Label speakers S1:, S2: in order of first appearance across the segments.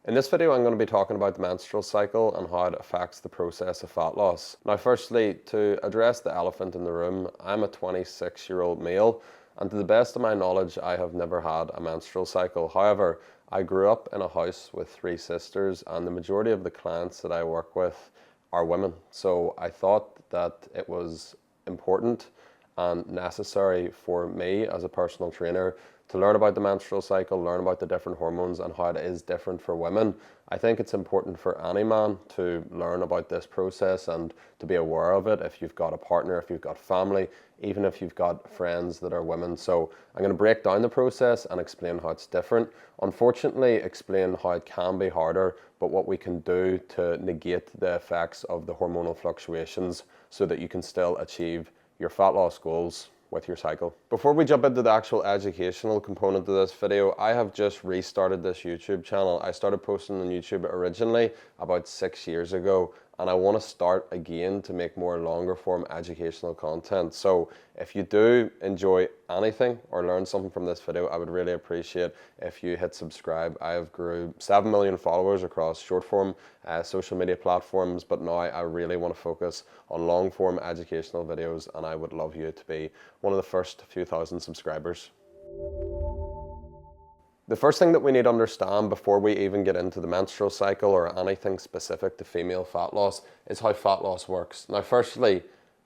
S1: In this video, I'm going to be talking about the menstrual cycle and how it affects the process of fat loss. Now, firstly, to address the elephant in the room, I'm a 26-year-old male, and to the best of my knowledge, I have never had a menstrual cycle. However, I grew up in a house with 3 sisters, and the majority of the clients that I work with are women. So I thought that it was important and necessary for me as a personal trainer to learn about the menstrual cycle, learn about the different hormones and how it is different for women. I think it's important for any man to learn about this process and to be aware of it if you've got a partner, if you've got family, even if you've got friends that are women. So I'm going to break down the process and explain how it's different. Unfortunately, explain how it can be harder, but what we can do to negate the effects of the hormonal fluctuations so that you can still achieve your fat loss goals with your cycle. Before we jump into the actual educational component of this video, I have just restarted this YouTube channel. I started posting on YouTube originally about 6 years ago, and I want to start again to make more longer form educational content. So if you do enjoy anything or learn something from this video, I would really appreciate if you hit subscribe. I have grew 7 million followers across short form social media platforms, but now I really want to focus on long form educational videos, and I would love you to be one of the first few thousand subscribers. The first thing that we need to understand before we even get into the menstrual cycle or anything specific to female fat loss is how fat loss works. Now, firstly,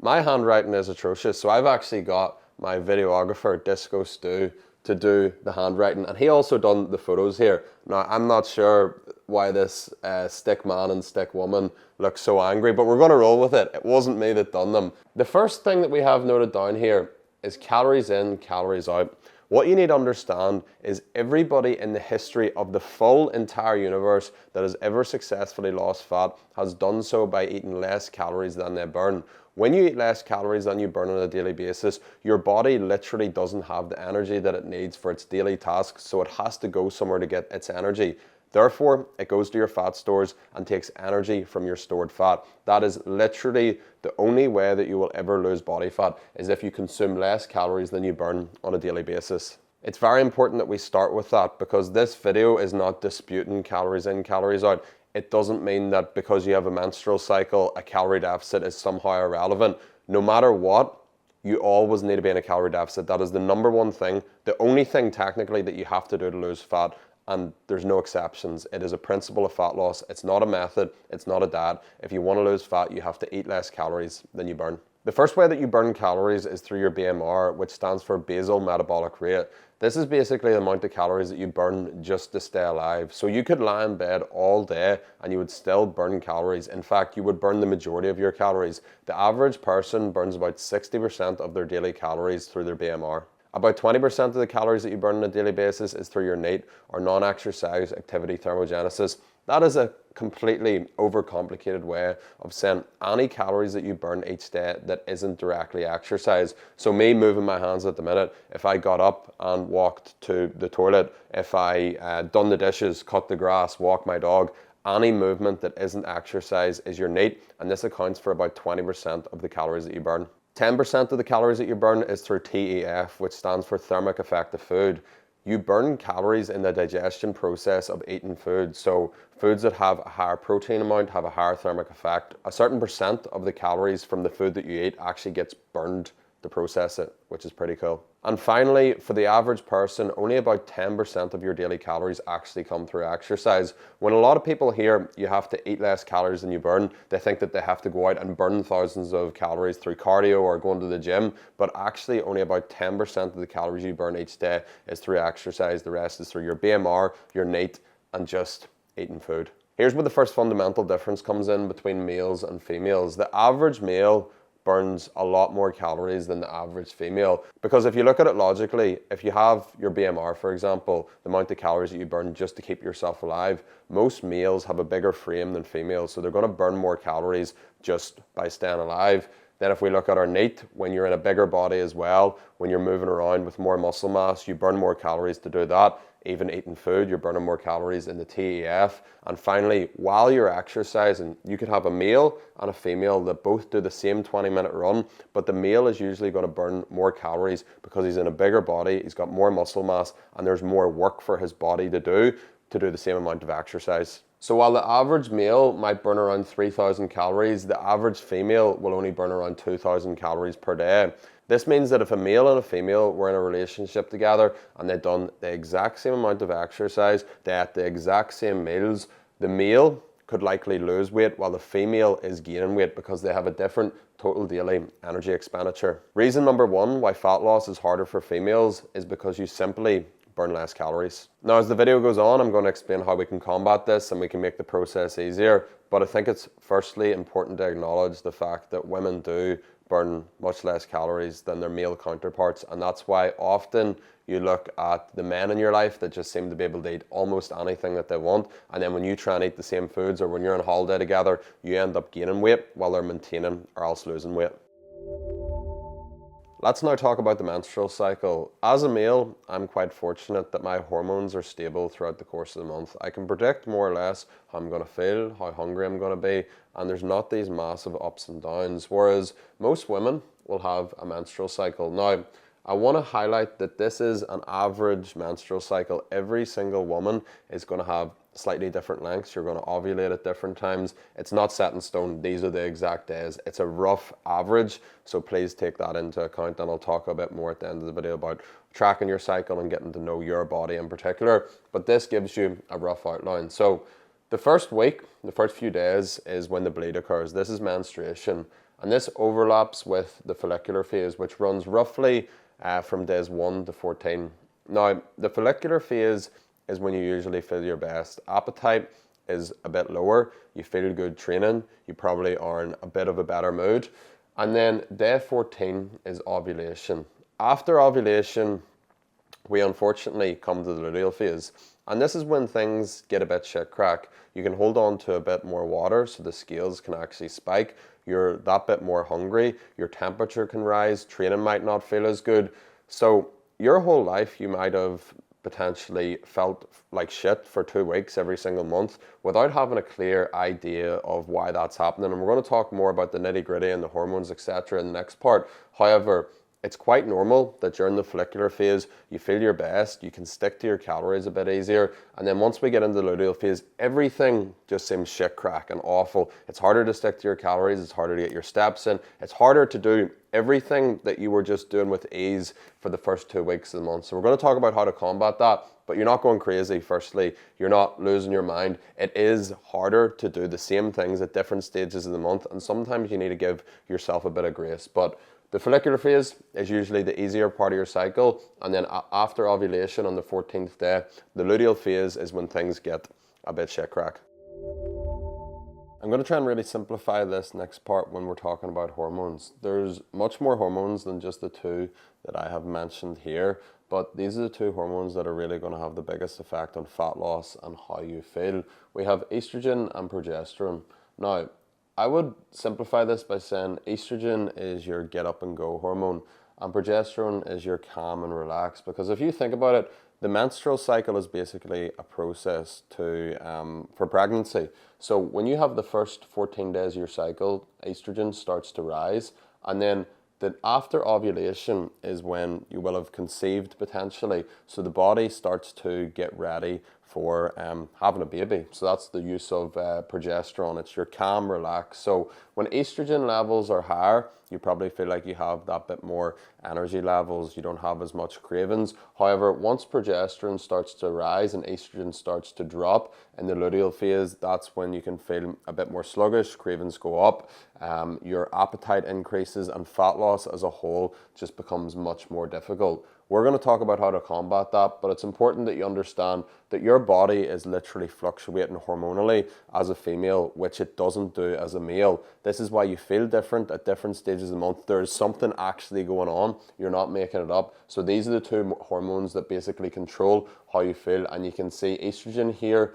S1: my handwriting is atrocious, so I've actually got my videographer, Disco Stu, to do the handwriting, and he also done the photos here. Now, I'm not sure why this stick man and stick woman looks so angry, but we're going to roll with it. It wasn't me that done them. The first thing that we have noted down here is calories in, calories out. What you need to understand is everybody in the history of the full entire universe that has ever successfully lost fat has done so by eating less calories than they burn. When you eat less calories than you burn on a daily basis, your body literally doesn't have the energy that it needs for its daily tasks, so it has to go somewhere to get its energy. Therefore, it goes to your fat stores and takes energy from your stored fat. That is literally the only way that you will ever lose body fat, is if you consume less calories than you burn on a daily basis. It's very important that we start with that, because this video is not disputing calories in, calories out. It doesn't mean that because you have a menstrual cycle, a calorie deficit is somehow irrelevant. No matter what, you always need to be in a calorie deficit. That is the number one thing, the only thing technically that you have to do to lose fat. And there's no exceptions. It is a principle of fat loss. It's not a method. It's not a diet. If you want to lose fat, you have to eat less calories than you burn. The first way that you burn calories is through your BMR, which stands for basal metabolic rate. This is basically the amount of calories that you burn just to stay alive. So you could lie in bed all day and you would still burn calories. In fact, you would burn the majority of your calories. The average person burns about 60% of their daily calories through their BMR. About 20% of the calories that you burn on a daily basis is through your NEAT, or non-exercise activity thermogenesis. That is a completely overcomplicated way of saying any calories that you burn each day that isn't directly exercise. So me moving my hands at the minute, if I got up and walked to the toilet, if I done the dishes, cut the grass, walked my dog, any movement that isn't exercise is your NEAT, and this accounts for about 20% of the calories that you burn. 10% of the calories that you burn is through TEF, which stands for thermic effect of food. You burn calories in the digestion process of eating food. So foods that have a higher protein amount have a higher thermic effect. A certain percent of the calories from the food that you eat actually gets burned to process it, which is pretty cool. And finally, for the average person, only about 10% of your daily calories actually come through exercise. When a lot of people hear you have to eat less calories than you burn, they think that they have to go out and burn thousands of calories through cardio or going to the gym, but actually only about 10% of the calories you burn each day is through exercise. The rest is through your BMR, your NEAT, and just eating food. Here's where the first fundamental difference comes in between males and females. The average male burns a lot more calories than the average female. Because if you look at it logically, if you have your BMR, for example, the amount of calories that you burn just to keep yourself alive, most males have a bigger frame than females, so they're going to burn more calories just by staying alive. Then if we look at our NEAT, when you're in a bigger body as well, when you're moving around with more muscle mass, you burn more calories to do that. Even eating food, you're burning more calories in the TEF. And finally, while you're exercising, you could have a male and a female that both do the same 20-minute run, but the male is usually going to burn more calories because he's in a bigger body, he's got more muscle mass, and there's more work for his body to do. to do the same amount of exercise. So while the average male might burn around 3,000 calories, the average female will only burn around 2,000 calories per day. This means that if a male and a female were in a relationship together and they'd done the exact same amount of exercise, they ate the exact same meals, the male could likely lose weight while the female is gaining weight because they have a different total daily energy expenditure. Reason number one why fat loss is harder for females is because you simply burn less calories. Now, as the video goes on, I'm going to explain how we can combat this and we can make the process easier. But I think it's firstly important to acknowledge the fact that women do burn much less calories than their male counterparts, and that's why often you look at the men in your life that just seem to be able to eat almost anything that they want, and then when you try and eat the same foods or when you're on holiday together, you end up gaining weight while they're maintaining or else losing weight. Let's now talk about the menstrual cycle. As a male, I'm quite fortunate that my hormones are stable throughout the course of the month. I can predict more or less how I'm going to feel, how hungry I'm going to be, and there's not these massive ups and downs, whereas most women will have a menstrual cycle. Now, I want to highlight that this is an average menstrual cycle. Every single woman is going to have slightly different lengths. You're going to ovulate at different times. It's not set in stone. These are the exact days. It's a rough average, so please take that into account, and I'll talk a bit more at the end of the video about tracking your cycle and getting to know your body in particular, but this gives you a rough outline. So the first week, the first few days is when the bleed occurs. This is menstruation, and this overlaps with the follicular phase, which runs roughly from days 1 to 14. Now, the follicular phase is when you usually feel your best. Appetite is a bit lower, you feel good training, you probably are in a bit of a better mood. And then day 14 is ovulation. After ovulation, we unfortunately come to the luteal phase. And this is when things get a bit shit crack. You can hold on to a bit more water so the scales can actually spike. You're that bit more hungry, your temperature can rise, training might not feel as good. So your whole life you might have potentially felt like shit for 2 weeks every single month without having a clear idea of why that's happening. And we're going to talk more about the nitty gritty and the hormones, etc. in the next part. However, it's quite normal that during the follicular phase, you feel your best, you can stick to your calories a bit easier, and then once we get into the luteal phase, everything just seems shit crack and awful. It's harder to stick to your calories, it's harder to get your steps in, it's harder to do everything that you were just doing with ease for the first 2 weeks of the month. So we're going to talk about how to combat that, but you're not going crazy. Firstly, you're not losing your mind. It is harder to do the same things at different stages of the month, and sometimes you need to give yourself a bit of grace. But the follicular phase is usually the easier part of your cycle, and then after ovulation on the 14th day, the luteal phase is when things get a bit shit crack. I'm going to try and really simplify this next part when we're talking about hormones. There's much more hormones than just the two that I have mentioned here, but these are the two hormones that are really going to have the biggest effect on fat loss and how you feel. We have estrogen and progesterone. Now, I would simplify this by saying estrogen is your get up and go hormone and progesterone is your calm and relax, because if you think about it, the menstrual cycle is basically a process for pregnancy. So when you have the first 14 days of your cycle, estrogen starts to rise, and then after ovulation is when you will have conceived potentially. So the body starts to get ready for having a baby. So that's the use of progesterone. It's your calm, relax. So when estrogen levels are higher, you probably feel like you have that bit more energy levels. You don't have as much cravings. However, once progesterone starts to rise and estrogen starts to drop in the luteal phase, that's when you can feel a bit more sluggish, cravings go up, your appetite increases, and fat loss as a whole just becomes much more difficult. We're going to talk about how to combat that, but it's important that you understand that your body is literally fluctuating hormonally as a female, which it doesn't do as a male. This is why you feel different at different stages of the month. There's something actually going on. You're not making it up. So these are the two hormones that basically control how you feel, and you can see estrogen here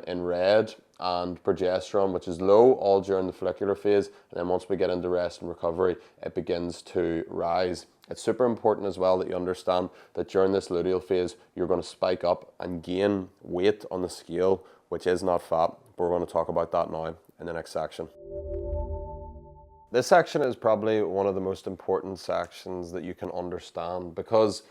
S1: in red and progesterone, which is low all during the follicular phase, and then once we get into rest and recovery, it begins to rise. It's super important as well that you understand that during this luteal phase, you're going to spike up and gain weight on the scale, which is not fat, but we're going to talk about that now in the next section. This section is probably one of the most important sections that you can understand, because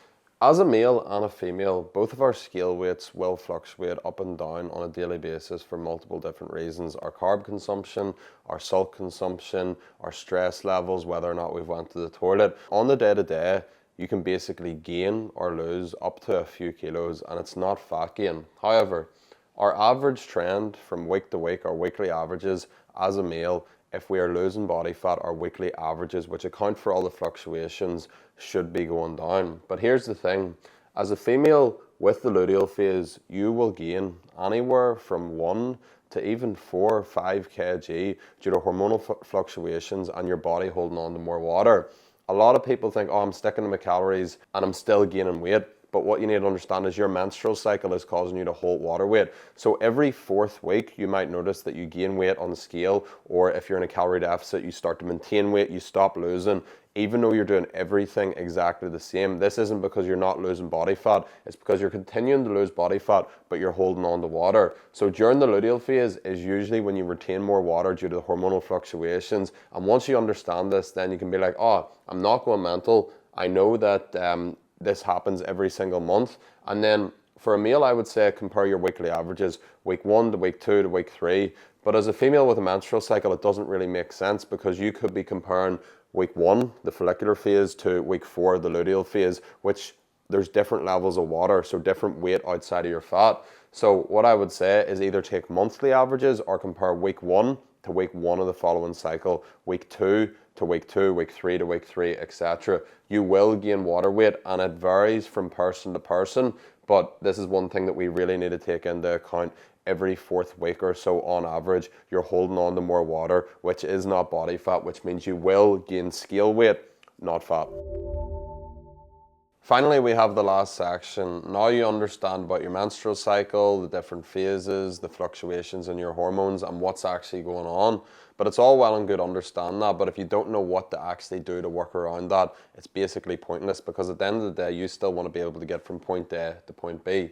S1: As a male and a female, both of our scale weights will fluctuate up and down on a daily basis for multiple different reasons. Our carb consumption, our salt consumption, our stress levels, whether or not we've went to the toilet. On the day-to-day, you can basically gain or lose up to a few kilos, and it's not fat gain. However, our average trend from week to week, our weekly averages as a male, if we are losing body fat, our weekly averages, which account for all the fluctuations, should be going down. But here's the thing, as a female with the luteal phase, you will gain anywhere from 1 to even 4 or 5 kg due to hormonal fluctuations and your body holding on to more water. A lot of people think, oh, I'm sticking to my calories and I'm still gaining weight. But what you need to understand is your menstrual cycle is causing you to hold water weight. So every 4th week, you might notice that you gain weight on the scale, or if you're in a calorie deficit, you start to maintain weight, you stop losing, even though you're doing everything exactly the same. This isn't because you're not losing body fat, it's because you're continuing to lose body fat, but you're holding on to water. So during the luteal phase is usually when you retain more water due to the hormonal fluctuations. And once you understand this, then you can be like, oh, I'm not going mental. I know that this happens every single month. And then for a male, I would say compare your weekly averages, week 1 to week 2 to week 3. But as a female with a menstrual cycle, it doesn't really make sense, because you could be comparing week 1, the follicular phase, to week 4, the luteal phase, which there's different levels of water, so different weight outside of your fat. So what I would say is either take monthly averages or compare week 1 to week 1 of the following cycle, week 2 to week 2, week 3 to week 3, etc. You will gain water weight, and it varies from person to person, but this is one thing that we really need to take into account. Every 4th week or so, on average, you're holding on to more water, which is not body fat, which means you will gain scale weight, not fat. Finally, we have the last section. Now you understand about your menstrual cycle, the different phases, the fluctuations in your hormones, and what's actually going on. But it's all well and good understanding that, but if you don't know what to actually do to work around that, it's basically pointless, because at the end of the day, you still want to be able to get from point A to point B.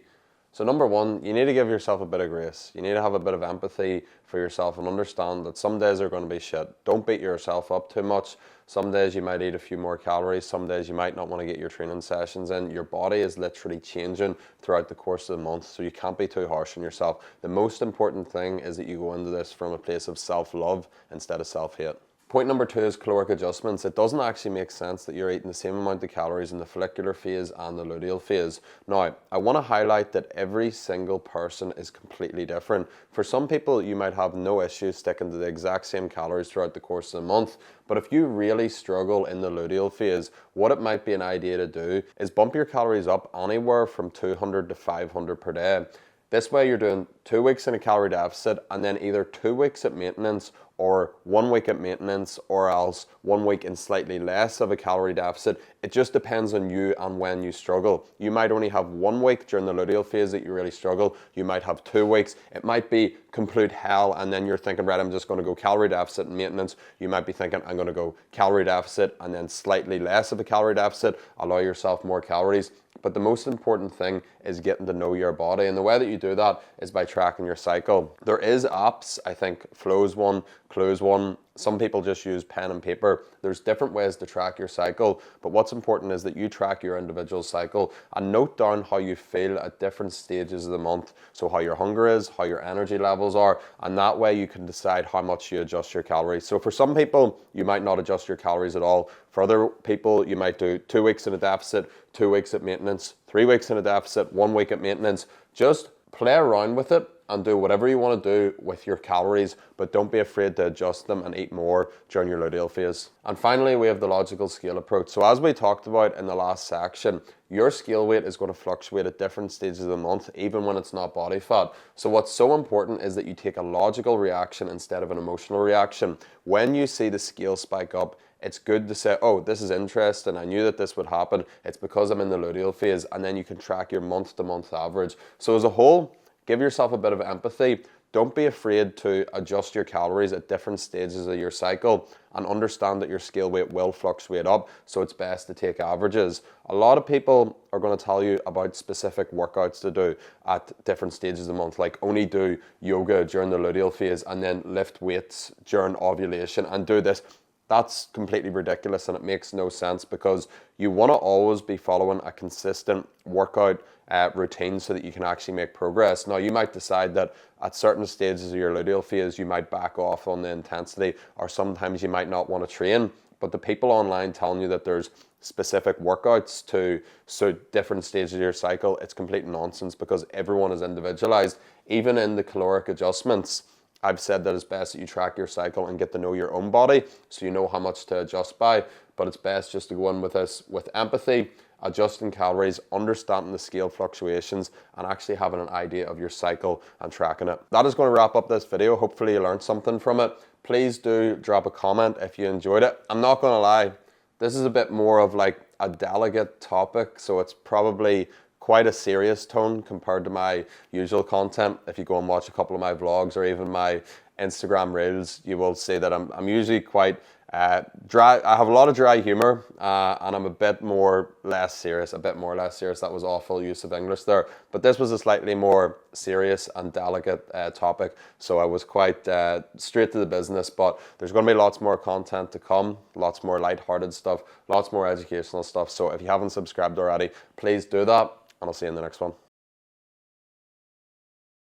S1: So number 1, you need to give yourself a bit of grace. You need to have a bit of empathy for yourself and understand that some days are going to be shit. Don't beat yourself up too much. Some days you might eat a few more calories. Some days you might not want to get your training sessions in. Your body is literally changing throughout the course of the month, so you can't be too harsh on yourself. The most important thing is that you go into this from a place of self-love instead of self-hate. Point number 2 is caloric adjustments. It doesn't actually make sense that you're eating the same amount of calories in the follicular phase and the luteal phase. Now, I want to highlight that every single person is completely different. For some people, you might have no issue sticking to the exact same calories throughout the course of the month. But if you really struggle in the luteal phase, what it might be an idea to do is bump your calories up anywhere from 200 to 500 per day. This way you're doing 2 weeks in a calorie deficit, and then either 2 weeks at maintenance, or 1 week at maintenance, or else 1 week in slightly less of a calorie deficit. It just depends on you and when you struggle. You might only have 1 week during the luteal phase that you really struggle. You might have 2 weeks. It might be complete hell, and then you're thinking, right, I'm just going to go calorie deficit and maintenance. You might be thinking, I'm going to go calorie deficit and then slightly less of a calorie deficit, allow yourself more calories. But the most important thing is getting to know your body. And the way that you do that is by tracking your cycle. There is apps, I think Flow's one, Clue's one. Some people just use pen and paper. There's different ways to track your cycle, but what's important is that you track your individual cycle and note down how you feel at different stages of the month. So how your hunger is, how your energy levels are, and that way you can decide how much you adjust your calories. So for some people, you might not adjust your calories at all. For other people, you might do 2 weeks in a deficit, 2 weeks at maintenance, 3 weeks in a deficit, 1 week at maintenance. Just play around with it and do whatever you want to do with your calories, but don't be afraid to adjust them and eat more during your luteal phase. And finally, we have the logical scale approach. So as we talked about in the last section, your scale weight is going to fluctuate at different stages of the month, even when it's not body fat. So what's so important is that you take a logical reaction instead of an emotional reaction. When you see the scale spike up, it's good to say, oh, this is interesting. I knew that this would happen. It's because I'm in the luteal phase. And then you can track your month-to-month average. So as a whole, give yourself a bit of empathy. Don't be afraid to adjust your calories at different stages of your cycle, and understand that your scale weight will fluctuate up, so it's best to take averages. A lot of people are going to tell you about specific workouts to do at different stages of the month, like only do yoga during the luteal phase and then lift weights during ovulation and do this. That's completely ridiculous and it makes no sense, because you want to always be following a consistent workout routine so that you can actually make progress. Now, you might decide that at certain stages of your luteal phase, you might back off on the intensity, or sometimes you might not want to train. But the people online telling you that there's specific workouts to suit different stages of your cycle, it's complete nonsense, because everyone is individualized. Even in the caloric adjustments, I've said that it's best that you track your cycle and get to know your own body so you know how much to adjust by. But it's best just to go in with this with empathy, adjusting calories, understanding the scale fluctuations, and actually having an idea of your cycle and tracking it. That is going to wrap up this video. Hopefully you learned something from it. Please do drop a comment if you enjoyed it. I'm not going to lie, this is a bit more of like a delicate topic, so it's probably quite a serious tone compared to my usual content. If you go and watch a couple of my vlogs or even my Instagram reels, you will see that I'm usually quite dry. I have a lot of dry humor, and I'm a bit more less serious. That was awful use of English there. But this was a slightly more serious and delicate topic, so I was quite straight to the business. But there's going to be lots more content to come, lots more lighthearted stuff, lots more educational stuff. So if you haven't subscribed already, please do that, and I'll see you in the next one.